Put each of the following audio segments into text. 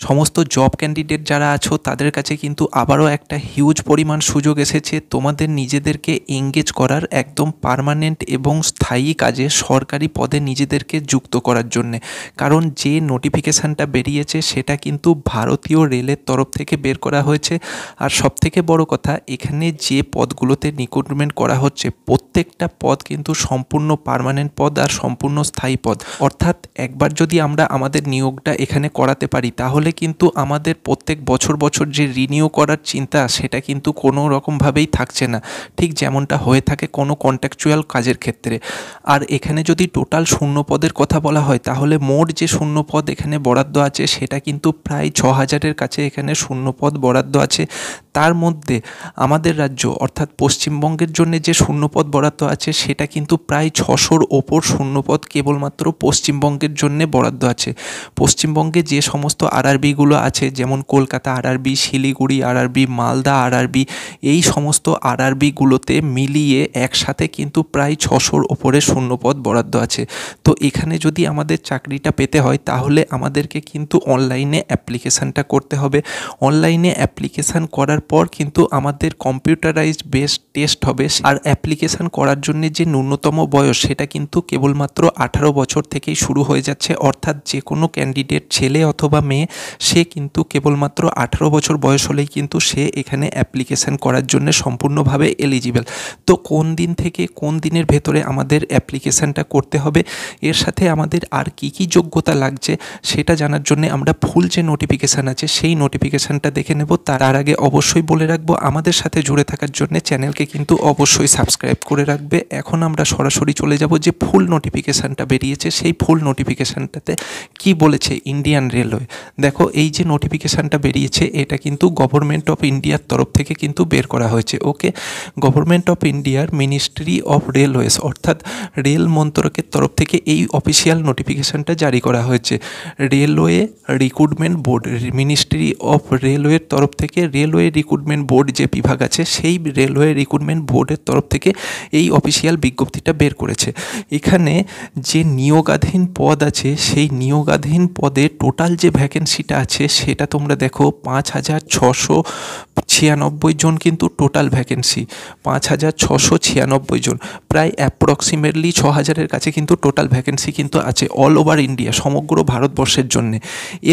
সমস্ত job candidate যারা আছো তাদের কাছে কিন্তু আবারও একটা হিউজ পরিমাণ সুযোগ এসেছে তোমাদের নিজেদেরকে এঙ্গেজ করার, একদম পার্মানেন্ট এবং স্থায়ী কাজে সরকারি পদে নিজেদেরকে যুক্ত করার জন্যে। কারণ যে নোটিফিকেশানটা বেরিয়েছে সেটা কিন্তু ভারতীয় রেলের তরফ থেকে বের করা হয়েছে। আর সবথেকে বড় কথা, এখানে যে পদগুলোতে রিক্রুটমেন্ট করা হচ্ছে প্রত্যেকটা পদ কিন্তু সম্পূর্ণ পার্মানেন্ট পদ আর সম্পূর্ণ স্থায়ী পদ। অর্থাৎ একবার যদি আমরা আমাদের নিয়োগটা এখানে করাতে পারি তাহলে কিন্তু আমাদের প্রত্যেক বছর বছর যে রিনিউ করার চিন্তা সেটা কিন্তু কোনো রকমভাবেই থাকছে না, ঠিক যেমনটা হয়ে থাকে কোনো কন্ট্রাকচুয়াল কাজের ক্ষেত্রে। আর এখানে যদি টোটাল শূন্য পদের কথা বলা হয় তাহলে মোট যে শূন্য পদ এখানে বরাদ্দ আছে সেটা কিন্তু প্রায় 6,000-এর কাছে এখানে শূন্য পদ বরাদ্দ আছে। তার মধ্যে আমাদের রাজ্য অর্থাৎ পশ্চিমবঙ্গের জন্য যে শূন্যপদ বরাদ্দ আছে সেটা কিন্তু প্রায় 600-র ওপর শূন্যপদ কেবলমাত্র পশ্চিমবঙ্গের জন্য বরাদ্দ আছে। পশ্চিমবঙ্গে যে সমস্ত আরআরবিগুলো আছে, যেমন Kolkata RRB, Siliguri RRB, Malda RRB, এই সমস্ত আরআরবিগুলোতে মিলিয়ে একসাথে কিন্তু প্রায় 600-র ওপরে শূন্যপদ বরাদ্দ আছে। তো এখানে যদি আমাদের চাকরিটা পেতে হয় তাহলে আমাদেরকে কিন্তু অনলাইনে অ্যাপ্লিকেশানটা করতে হবে। অনলাইনে অ্যাপ্লিকেশান করার পর কিন্তু আমাদের কম্পিউটারাইজড বেসড টেস্ট হবে। আর অ্যাপ্লিকেশান করার জন্য যে ন্যূনতম বয়স সেটা কিন্তু কেবলমাত্র 18 বছর থেকেই শুরু হয়ে যাচ্ছে। অর্থাৎ যে কোনো ক্যান্ডিডেট, ছেলে অথবা মেয়ে, সে কিন্তু কেবলমাত্র 18 বছর বয়স হলেই কিন্তু সে এখানে অ্যাপ্লিকেশান করার জন্য সম্পূর্ণভাবে এলিজিবল। তো কোন দিন থেকে কোন দিনের ভেতরে আমাদের অ্যাপ্লিকেশানটা করতে হবে, এর সাথে আমাদের আর কি কি যোগ্যতা লাগছে সেটা জানার জন্য আমরা ফুল যে নোটিফিকেশান আছে সেই নোটিফিকেশানটা দেখে নেব। তার আগে অবশ্যই বলে রাখবো, আমাদের সাথে জুড়ে থাকার জন্য চ্যানেলকে কিন্তু অবশ্যই সাবস্ক্রাইব করে রাখবে। এখন আমরা সরাসরি চলে যাব যে ফুল নোটিফিকেশানটা বেরিয়েছে সেই ফুল নোটিফিকেশানটাতে কি বলেছে ইন্ডিয়ান রেলওয়ে। দেখো, এই যে নোটিফিকেশানটা বেরিয়েছে এটা কিন্তু গভর্নমেন্ট অফ ইন্ডিয়ার তরফ থেকে কিন্তু বের করা হয়েছে। ওকে, গভর্নমেন্ট অফ ইন্ডিয়ার মিনিস্ট্রি অফ রেলওয়েজ অর্থাৎ রেল মন্ত্রকের তরফ থেকে এই অফিসিয়াল নোটিফিকেশানটা জারি করা হয়েছে। Railway recruitment board, ministry of রেলওয়ের তরফ থেকে রেলওয়ে রিক্রুটমেন্ট বোর্ড যে বিভাগ আছে সেই রেলওয়ে রিক্রুটমেন্ট বোর্ডের তরফ থেকে এই অফিসিয়াল বিজ্ঞপ্তিটা বের করেছে। এখানে যে নিয়োগাধীন পদ আছে সেই নিয়োগাধীন পদে টোটাল যে ভ্যাকেন্সিটা আছে সেটা তোমরা দেখো 5,696 জন কিন্তু টোটাল ভ্যাকেন্সি, 5,696 জন, প্রায় অ্যাপ্রক্সিমেটলি 6,000-এর কাছে কিন্তু টোটাল ভ্যাকেন্সি কিন্তু আছে অল ওভার ইন্ডিয়া, সমগ্র ভারতবর্ষের জন্যে।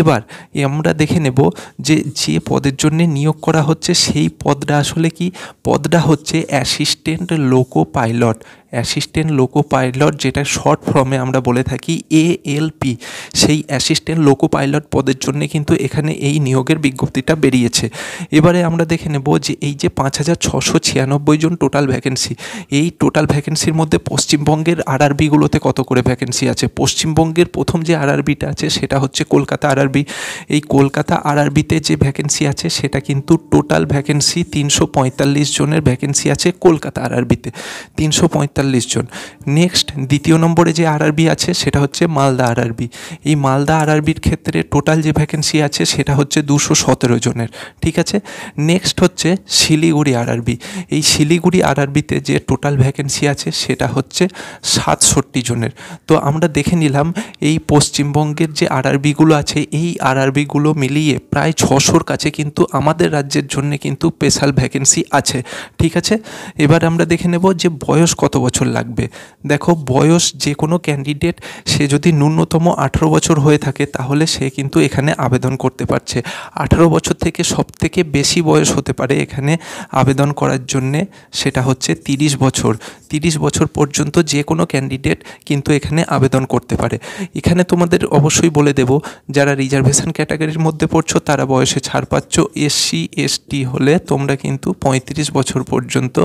এবার আমরা দেখে নেব যে যে পদের জন্য নিয়োগ করা হচ্ছে সেই পদটা আসলে কি। পদটা হচ্ছে assistant loco pilot, assistant loco pilot, যেটা শর্ট ফর্মে আমরা বলে থাকি ALP। সেই অ্যাসিস্ট্যান্ট লোকো পাইলট পদের জন্য কিন্তু এখানে এই নিয়োগের বিজ্ঞপ্তিটা বেরিয়েছে। এবারে আমরা দেখে নেব যে এই যে 5,696 জন টোটাল ভ্যাকেন্সি, এই টোটাল ভ্যাকেন্সির মধ্যে পশ্চিমবঙ্গের আরআরবিগুলোতে কত করে ভ্যাকেন্সি আছে। পশ্চিমবঙ্গের প্রথম যে আরআরবিটা আছে সেটা হচ্ছে কলকাতা আরআরবি। এই কলকাতা আরআরবিতে যে ভ্যাকেন্সি আছে সেটা কিন্তু টোটাল ভ্যাকেন্সি 345 জনের ভ্যাকেন্সি আছে কলকাতা আরআরবিতে, 345 জন। নেক্সট দ্বিতীয় নম্বরে যে আরআরবি আছে সেটা হচ্ছে মালদা আরআরবি। এই মালদা আরআরবির ক্ষেত্রে টোটাল যে ভ্যাকেন্সি আছে সেটা হচ্ছে 217 জনের, ঠিক আছে। নেক্সট হচ্ছে শিলিগুড়ি আরআরবি। এই শিলিগুড়ি আরআরবিতে যে টোটাল ভ্যাকেন্সি আছে সেটা হচ্ছে 67 জনের। তো আমরা দেখে নিলাম এই পশ্চিমবঙ্গের যে আরআরবিগুলো আছে এই আরআরবিগুলো মিলিয়ে প্রায় 600-র কাছে কিন্তু আমাদের রাজ্যের জন্য কিন্তু স্পেশাল ভ্যাকেন্সি আছে, ঠিক আছে। এবার আমরা দেখে নেব যে বয়স কত বছর লাগবে। দেখো, বয়স যে কোনো ক্যান্ডিডেট সে যদি ন্যূনতম 18 বছর হয়ে থাকে তাহলে সে কিন্তু এখানে আবেদন করতে পারছে। 18 বছর থেকে সবথেকে বেশি বয়স হতে পারে এখানে আবেদন করার জন্যে, সেটা হচ্ছে 30 বছর। 30 বছর পর্যন্ত যে কোনো ক্যান্ডিডেট কিন্তু এখানে আবেদন করতে পারে। এখানে তোমাদের অবশ্যই বলে দেব, যারা রিজার্ভেশন ক্যাটাগরির মধ্যে পড়ছো তারা বয়সে ছাড় পাচ্ছ। SC ST হলে তোমরা কিন্তু 35 বছর পর্যন্ত,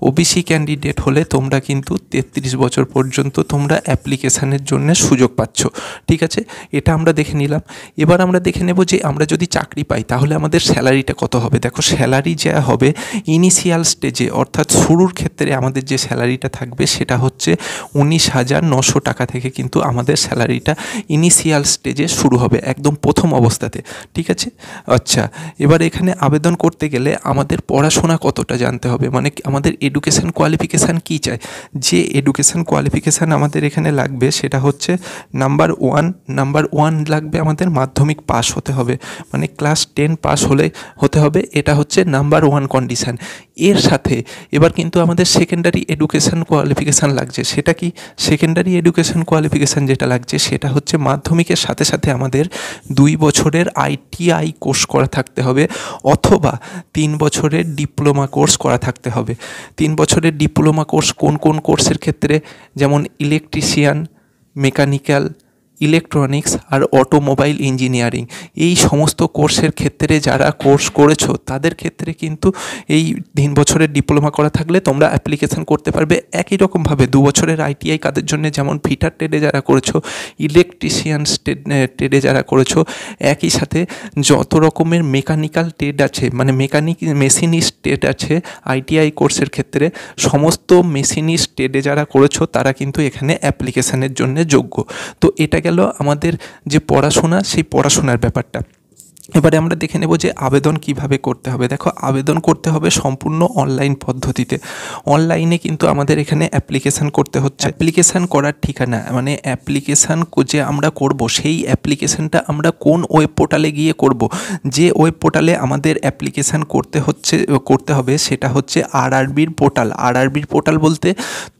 OBC ক্যান্ডিডেট হলে তোমরা কিন্তু 33 বছর পর্যন্ত তোমরা অ্যাপ্লিকেশানের জন্য সুযোগ পাচ্ছ, ঠিক আছে। এটা আমরা দেখে নিলাম। এবার আমরা দেখে নেব যে আমরা যদি চাকরি পাই তাহলে আমাদের স্যালারিটা কত হবে। দেখো, স্যালারি যা হবে ইনিশিয়াল স্টেজে অর্থাৎ শুরুর ক্ষেত্রে আমাদের যে স্যালারিটা থাকবে সেটা হচ্ছে 19,900 টাকা থেকে কিন্তু আমাদের স্যালারিটা ইনিশিয়াল স্টেজে শুরু হবে, একদম প্রথম অবস্থাতে, ঠিক আছে। আচ্ছা, এবার এখানে আবেদন করতে গেলে আমাদের পড়াশোনা কতটা জানতে হবে, মানে আমাদের এডুকেশান কোয়ালিফিকেশান কী চাই। যে এডুকেশান কোয়ালিফিকেশান আমাদের এখানে লাগবে সেটা হচ্ছে নাম্বার ওয়ান লাগবে আমাদের মাধ্যমিক পাস হতে হবে, মানে ক্লাস 10 পাস হতে হবে, এটা হচ্ছে নাম্বার 1 কন্ডিশান। এর সাথে এবার কিন্তু আমাদের সেকেন্ডারি এডুকেশান কোয়ালিফিকেশান লাগছে। সেটা কি? সেকেন্ডারি এডুকেশান কোয়ালিফিকেশান যেটা লাগছে সেটা হচ্ছে মাধ্যমিকের সাথে সাথে আমাদের 2 বছরের ITI কোর্স করা থাকতে হবে, অথবা 3 বছরের ডিপ্লোমা কোর্স করা থাকতে হবে। 3 বছরের ডিপ্লোমা কোর্স কোন কোন কোর্সের ক্ষেত্রে? যেমন ইলেকট্রিশিয়ান, মেকানিক্যাল, ইলেকট্রনিক্স আর অটোমোবাইল ইঞ্জিনিয়ারিং। এই সমস্ত কোর্সের ক্ষেত্রে যারা কোর্স করেছো তাদের ক্ষেত্রে কিন্তু এই 3 বছরের ডিপ্লোমা করা থাকলে তোমরা অ্যাপ্লিকেশান করতে পারবে। একই রকমভাবে 2 বছরের ITI কাদের জন্য, যেমন ফিটার ট্রেডে যারা করেছো, ইলেকট্রিশিয়ান ট্রেডে যারা করেছো, একই সাথে যত রকমের মেকানিক্যাল ট্রেড আছে, মানে মেশিনিস্ট ট্রেড আছে ITI কোর্সের ক্ষেত্রে, সমস্ত মেশিনিস্ট ট্রেডে যারা করেছো তারা কিন্তু এখানে অ্যাপ্লিকেশানের জন্য যোগ্য। তো এটা গেল আমাদের যে পড়াশোনা, সেই পড়াশোনার ব্যাপারটা। এবারে আমরা দেখে নেব যে আবেদন কিভাবে করতে হবে। দেখো, আবেদন করতে হবে সম্পূর্ণ অনলাইন পদ্ধতিতে। অনলাইনে কিন্তু আমাদের এখানে অ্যাপ্লিকেশান করতে হচ্ছে। অ্যাপ্লিকেশান করার ঠিকানা, মানে অ্যাপ্লিকেশান যে আমরা করব সেই অ্যাপ্লিকেশানটা আমরা কোন ওয়েব পোর্টালে গিয়ে করব, যে ওয়েব পোর্টালে আমাদের অ্যাপ্লিকেশান করতে হবে সেটা হচ্ছে RRBর পোর্টাল। RRBর পোর্টাল বলতে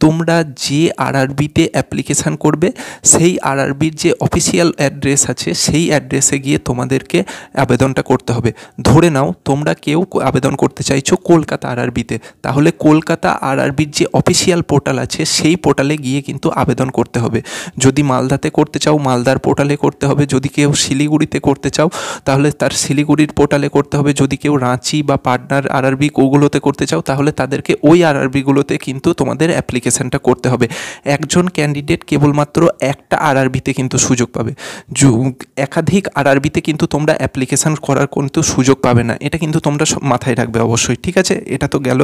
তোমরা যে RRBতে অ্যাপ্লিকেশান করবে সেই RRBর যে অফিসিয়াল অ্যাড্রেস আছে সেই অ্যাড্রেসে গিয়ে তোমাদেরকে আবেদনটা করতে হবে। ধরে নাও তোমরা কেউ আবেদন করতে চাইছো কলকাতা RRBতে, তাহলে কলকাতা RRBর যে অফিসিয়াল পোর্টাল আছে সেই পোর্টালে গিয়ে কিন্তু আবেদন করতে হবে। যদি মালদাতে করতে চাও মালদার পোর্টালে করতে হবে, যদি কেউ শিলিগুড়িতে করতে চাও তাহলে তার শিলিগুড়ির পোর্টালে করতে হবে, যদি কেউ রাঁচি বা পাটনার RRB ওগুলোতে করতে চাও তাহলে তাদেরকে ওই RRBগুলোতে কিন্তু তোমাদের অ্যাপ্লিকেশানটা করতে হবে। একজন ক্যান্ডিডেট কেবলমাত্র একটা RRBতে কিন্তু সুযোগ পাবে, একাধিক RRBতে কিন্তু তোমরা অ্যাপ্লিকেশান করার কিন্তু সুযোগ পাবে না। এটা কিন্তু তোমরা সব মাথায় রাখবে অবশ্যই, ঠিক আছে? এটা তো গেল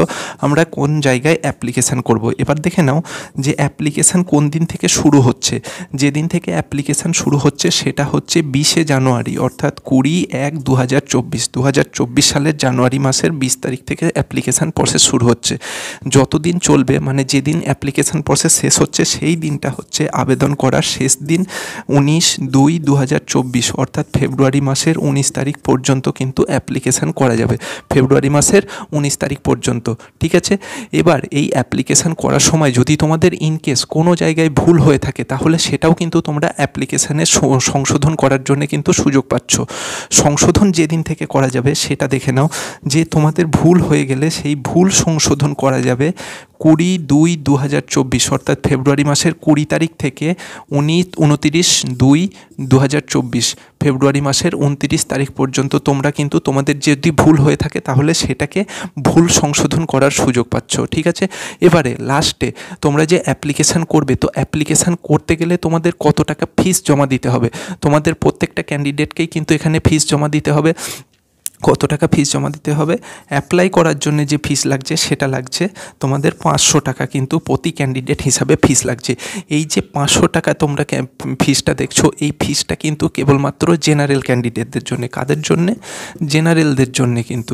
আমরা কোন জায়গায় অ্যাপ্লিকেশান করব। এবার দেখে নাও যে অ্যাপ্লিকেশান কোন দিন থেকে শুরু হচ্ছে। যেদিন থেকে অ্যাপ্লিকেশান শুরু হচ্ছে সেটা হচ্ছে 20শে জানুয়ারি, অর্থাৎ 20/1/2024। 2024 সালের জানুয়ারি মাসের 20 তারিখ থেকে অ্যাপ্লিকেশান প্রসেস শুরু হচ্ছে। যতদিন চলবে, মানে যেদিন অ্যাপ্লিকেশান প্রসেস শেষ হচ্ছে সেই দিনটা হচ্ছে আবেদন করার শেষ দিন, 19/2/2024, অর্থাৎ ফেব্রুয়ারি মাসের 19 তারিখ পর্যন্ত কিন্তু অ্যাপ্লিকেশান করা যাবে। ফেব্রুয়ারি মাসের 19 তারিখ পর্যন্ত, ঠিক আছে? এবার এই অ্যাপ্লিকেশান করার সময় যদি তোমাদের ইনকেস কোনো জায়গায় ভুল হয়ে থাকে তাহলে সেটাও কিন্তু তোমরা অ্যাপ্লিকেশানে সংশোধন করার জন্য কিন্তু সুযোগ পাচ্ছ। সংশোধন যেদিন থেকে করা যাবে সেটা দেখে নাও, যে তোমাদের ভুল হয়ে গেলে সেই ভুল সংশোধন করা যাবে 20/2/2024, অর্থাৎ ফেব্রুয়ারি মাসের 20 তারিখ থেকে 29/2/2024 ফেব্রুয়ারি মাসের 29 তারিখ পর্যন্ত তোমরা কিন্তু তোমাদের যদি ভুল হয়ে থাকে তাহলে সেটাকে ভুল সংশোধন করার সুযোগ পাচ্ছ, ঠিক আছে? এবারে লাস্টে তোমরা যে অ্যাপ্লিকেশান করবে, তো অ্যাপ্লিকেশান করতে গেলে তোমাদের কত টাকা ফিস জমা দিতে হবে। তোমাদের প্রত্যেকটা ক্যান্ডিডেটকেই কিন্তু এখানে ফিস জমা দিতে হবে। কত টাকা ফিস জমা দিতে হবে? অ্যাপ্লাই করার জন্য যে ফিস লাগছে সেটা লাগছে তোমাদের 500 টাকা কিন্তু প্রতি ক্যান্ডিডেট হিসাবে ফিস লাগছে। এই যে 500 টাকা তোমরা ফিসটা দেখছো, এই ফিসটা কিন্তু কেবলমাত্র জেনারেল ক্যান্ডিডেটদের জন্য। কাদের জন্যে? জেনারেলদের জন্যে। কিন্তু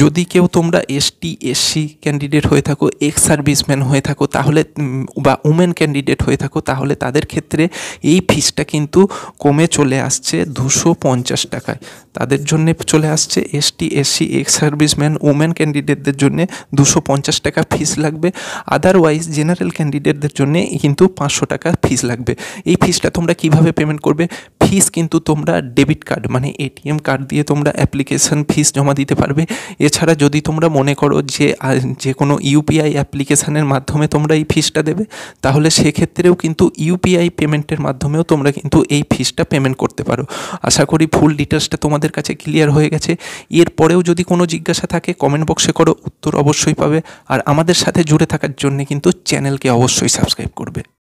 যদি কেউ তোমরা ST SC ক্যান্ডিডেট হয়ে থাকো, এক্স সার্ভিসম্যান হয়ে থাকো তাহলে, বা উমেন ক্যান্ডিডেট হয়ে থাকো তাহলে তাদের ক্ষেত্রে এই ফিসটা কিন্তু কমে চলে আসছে 250 টাকায়। তাদের জন্য চলে আসছে ST SC ex serviceman women ক্যান্ডিডেটদের জন্য 250 টাকা ফিস লাগবে। আদারওয়াইজ জেনারেল ক্যান্ডিডেটদের জন্য কিন্তু 500 টাকা ফিস লাগবে। এই ফিসটা তোমরা কিভাবে পেমেন্ট করবে? ফিস কিন্তু তোমরা ডেবিট কার্ড, মানে ATM কার্ড দিয়ে তোমরা অ্যাপ্লিকেশান ফিস জমা দিতে পারবে। এছাড়া যদি তোমরা মনে করো যে কোনো UPI অ্যাপ্লিকেশানের মাধ্যমে তোমরা এই ফিসটা দেবে, তাহলে সেক্ষেত্রেও কিন্তু UPI পেমেন্টের মাধ্যমেও তোমরা কিন্তু এই ফিসটা পেমেন্ট করতে পারো। আশা করি ফুল ডিটেলসটা তোমাদের কাছে ক্লিয়ার হয়ে গেছে। এরপরেও যদি কোনো জিজ্ঞাসা থাকে কমেন্ট বক্সে করো, উত্তর অবশ্যই পাবে। আর আমাদের সাথে জুড়ে থাকার জন্য কিন্তু চ্যানেলকে অবশ্যই সাবস্ক্রাইব করবে।